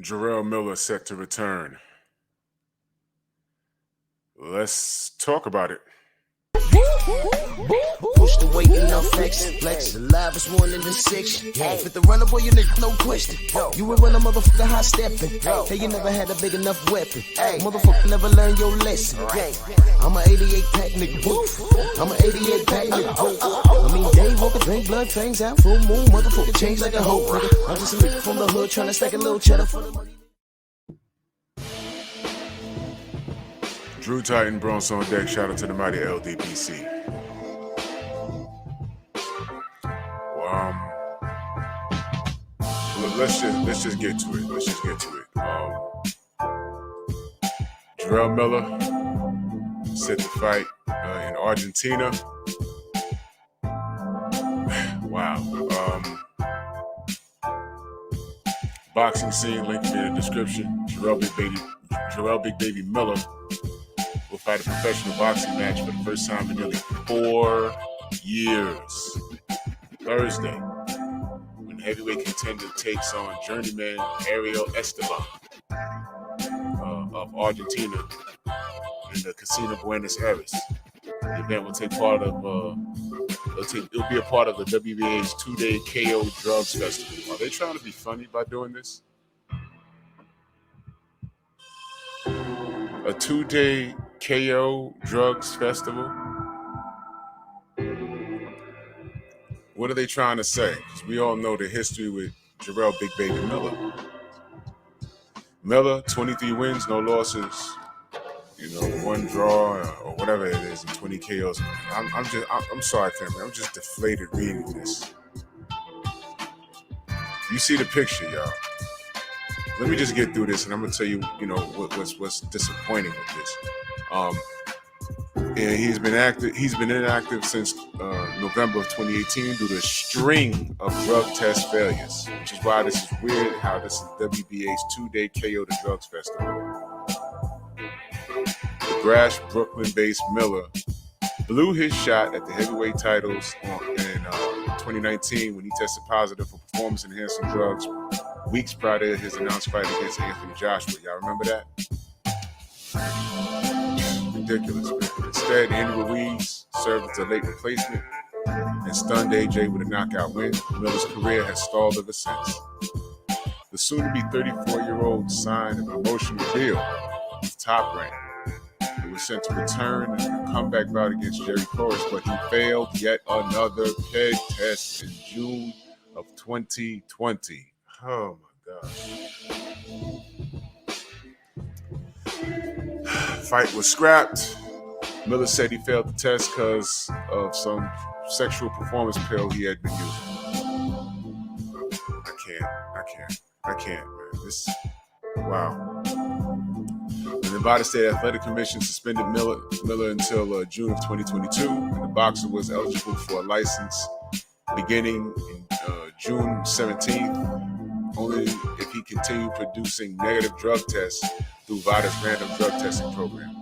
Jarrell Miller set to return. Let's talk about it. Push the weight in no flex. Flex the live is 1 in the 6. With the runner boy, you nigga, no question. You will run a motherfucker high stepping. Hey, you never had a big enough weapon. Motherfucker never learned your lesson. I'm an 88 pack nigga. I'm an 88 pack nigga. I mean, day walker, drink blood, fangs out, full moon, motherfucker change like a hoe, nigga. I'm just a nigga from the hood trying to stack a little cheddar for the money. Drew Titan Bronx on deck. Shout out to the mighty LDPC. Let's just get to it. Jarrell Miller set to fight in Argentina. Wow. Boxing scene link in the description. Jarrell Big Baby Miller will fight a professional boxing match for the first time in nearly 4 years. Thursday, when heavyweight contender takes on journeyman Ariel Esteban of Argentina in the Casino Buenos Aires. The event will take part of it'll be a part of the WBA's 2-day KO Drugs Festival. Are they trying to be funny by doing this? A 2-day KO Drugs Festival? What are they trying to say? Because we all know the history with Jarrell Big Baby Miller. Miller, 23 wins, no losses. 1 draw or whatever it is, and 20 KOs. I'm sorry, family. I'm just deflated reading this. You see the picture, y'all. Let me just get through this, and I'm gonna tell you, what's disappointing with this. And he's been inactive since November of 2018 due to a string of drug test failures, which is why this is weird. How this is WBA's 2-day KO the Drugs Festival. The brash Brooklyn-based Miller blew his shot at the heavyweight titles in 2019 when he tested positive for performance-enhancing drugs weeks prior to his announced fight against Anthony Joshua. Y'all remember that? Ridiculous, man. Instead, Andy Ruiz served as a late replacement and stunned AJ with a knockout win. Miller's career has stalled ever since. The soon-to-be 34-year-old signed a promotional deal with Top Rank. He was sent to return in a comeback bout against Jerry Torres, but he failed yet another peg test in June of 2020. Oh my God. Fight was scrapped. Miller said he failed the test because of some sexual performance pill he had been using. I can't, man. Wow. The Nevada State Athletic Commission suspended Miller until June of 2022, and the boxer was eligible for a license beginning in June 17th, only if he continued producing negative drug tests through VADA's random drug testing program.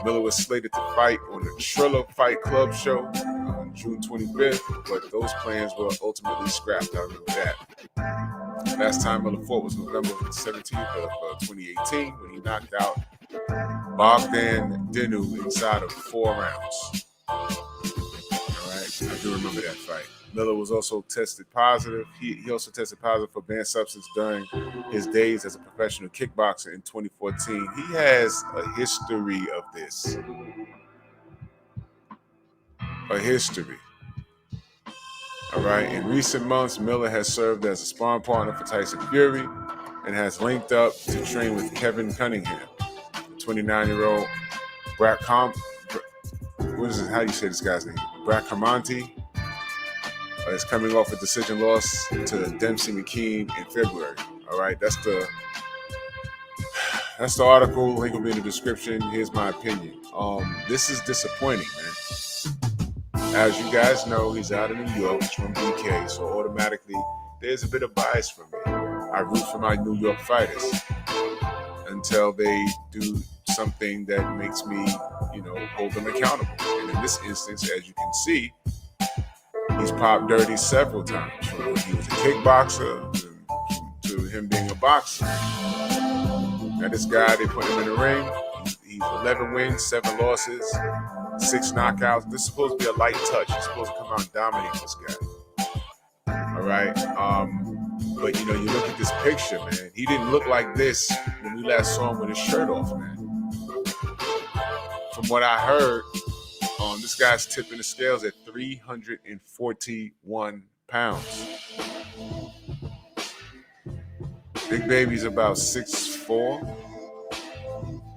Miller was slated to fight on the Triller Fight Club show on June 25th, but those plans were ultimately scrapped. I remember that. Last time Miller fought was November 17th of 2018 when he knocked out Bogdan Dinu inside of 4 rounds. All right, I do remember that fight. Miller was also tested positive. He also tested positive for banned substance during his days as a professional kickboxer in 2014. He has a history of this. A history. All right. In recent months, Miller has served as a sparring partner for Tyson Fury and has linked up to train with Kevin Cunningham. The 29-year-old How do you say this guy's name? Bracamonte is coming off a decision loss to Dempsey McKean in February. All right. That's the article. Link will be in the description. Here's my opinion. This is disappointing, man. As you guys know, he's out of New York. He's from BK, so automatically there's a bit of bias for me. I root for my New York fighters until they do something that makes me, hold them accountable. And in this instance, as you can see, he's popped dirty several times. From when he was a kickboxer to him being a boxer. Now this guy, they put him in the ring. He's 11 wins, 7 losses, 6 knockouts. This is supposed to be a light touch. He's supposed to come out and dominate this guy. All right. But you look at this picture, man. He didn't look like this when we last saw him with his shirt off, man. From what I heard, this guy's tipping the scales at 341 pounds. Big Baby's about 6'4".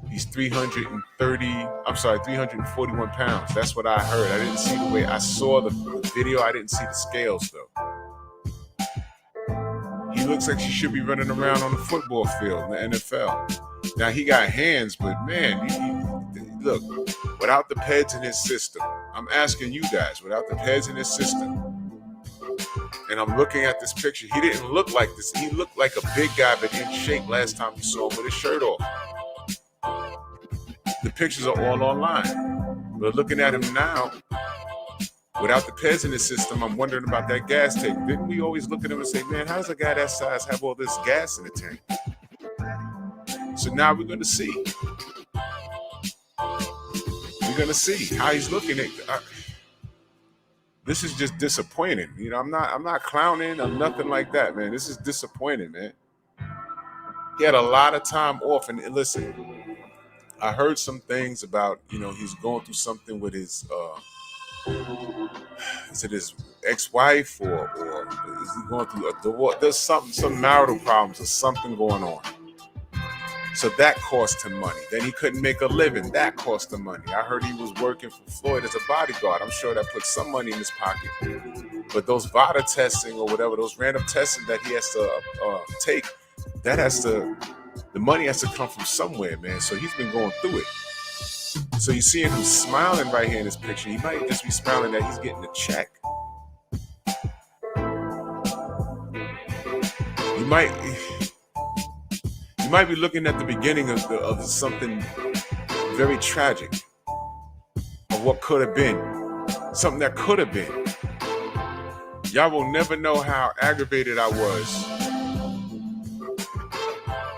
He's 341 pounds. That's what I heard. I didn't see the way I saw the video. I didn't see the scales though. He looks like he should be running around on the football field in the NFL. Now he got hands, but man, look, without the PEDs in his system, I'm asking you guys, without the PEDs in his system, and I'm looking at this picture, he didn't look like this. He looked like a big guy, but in shape last time you saw him with his shirt off. The pictures are all online. But looking at him now, without the PEDs in his system, I'm wondering about that gas tank. Didn't we always look at him and say, man, how does a guy that size have all this gas in the tank? So now we're going to see. We're going to see how he's looking at. This is just disappointing. I'm not clowning or nothing like that, man. This is disappointing, man. He had a lot of time off, and listen, I heard some things about, he's going through something with his, is it his ex-wife or is he going through a divorce? There's some marital problems or something going on. So that cost him money. Then he couldn't make a living. That cost him money. I heard he was working for Floyd as a bodyguard. I'm sure that put some money in his pocket. But those VADA testing or whatever, those random testing that he has to take, the money has to come from somewhere, man. So he's been going through it. So you see him smiling right here in this picture. He might just be smiling that he's getting a check. You might be looking at the beginning of something very tragic, of what could have been, something that could have been. Y'all will never know how aggravated I was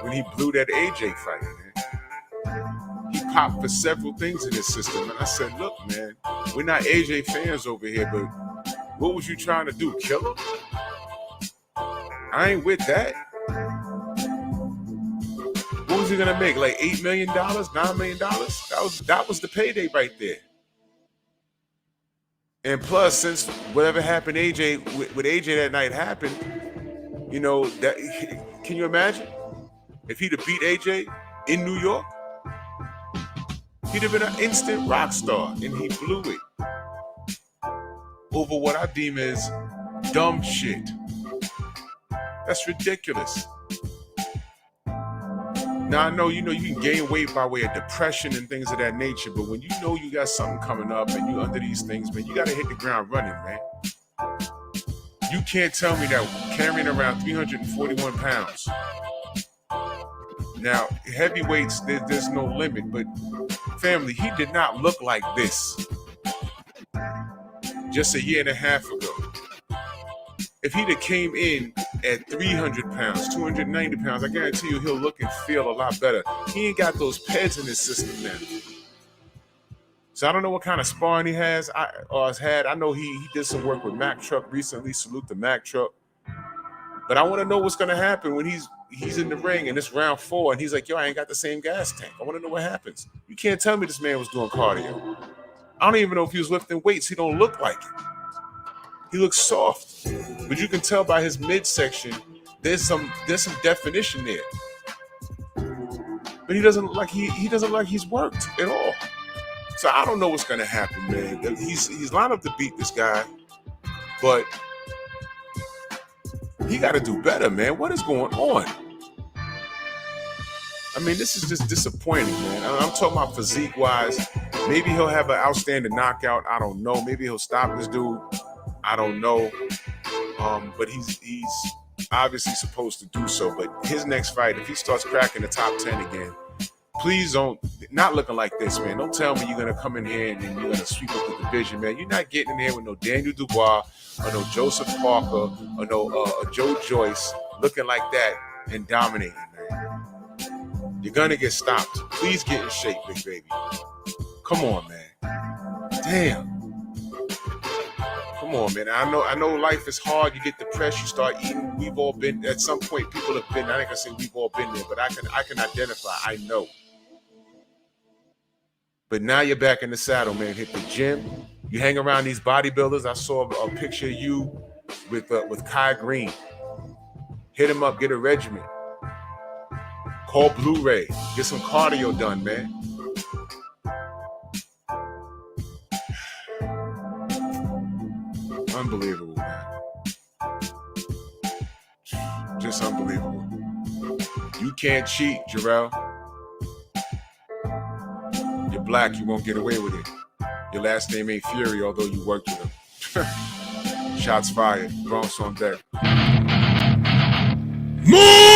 when he blew that AJ fight, man. He popped for several things in his system, and I said, look, man, we're not AJ fans over here, but what was you trying to do, kill him? I ain't with that. What was he gonna make? Like $8 million, $9 million? That was the payday right there. And plus, since whatever happened, with AJ that night happened, that can you imagine if he'd have beat AJ in New York? He'd have been an instant rock star, and he blew it over what I deem as dumb shit. That's ridiculous. Now, I know, you can gain weight by way of depression and things of that nature, but when you know you got something coming up and you under these things, man, you got to hit the ground running, man. You can't tell me that carrying around 341 pounds. Now, heavyweights, there's no limit, but family, he did not look like this just a year and a half ago. If he'd have came in at 300 pounds, 290 pounds, I guarantee you he'll look and feel a lot better. He ain't got those PEDs in his system now. So I don't know what kind of sparring he has or has had. I know he did some work with Mack Truck recently. Salute to Mack Truck. But I want to know what's going to happen when he's in the ring and it's round 4 and he's like, yo, I ain't got the same gas tank. I want to know what happens. You can't tell me this man was doing cardio. I don't even know if he was lifting weights. He don't look like it. He looks soft, but you can tell by his midsection there's some definition there. But he doesn't look like he's worked at all. So I don't know what's gonna happen, man. He's lined up to beat this guy, but he got to do better, man. What is going on? I mean, this is just disappointing, man. I'm talking about physique-wise. Maybe he'll have an outstanding knockout. I don't know. Maybe he'll stop this dude. I don't know, but he's obviously supposed to do so. But his next fight, if he starts cracking the top 10 again, please not looking like this, man. Don't tell me you're going to come in here and you're going to sweep up the division, man. You're not getting in there with no Daniel Dubois or no Joseph Parker or no Joe Joyce looking like that and dominating, man. You're gonna get stopped. Please get in shape, big baby. Come on, man. Damn. Come on, man. I know life is hard. You get depressed, you start eating. We've all been, at some point, people have been, I ain't gonna say we've all been there, but I can identify, I know. But now you're back in the saddle, man. Hit the gym. You hang around these bodybuilders. I saw a picture of you with Kai Green. Hit him up, get a regimen. Call Blu-ray. Get some cardio done, man. Unbelievable, man. Just unbelievable. You can't cheat, Jarrell. You're black, you won't get away with it. Your last name ain't Fury, although you worked with him. Shots fired. Bronx on deck. Move!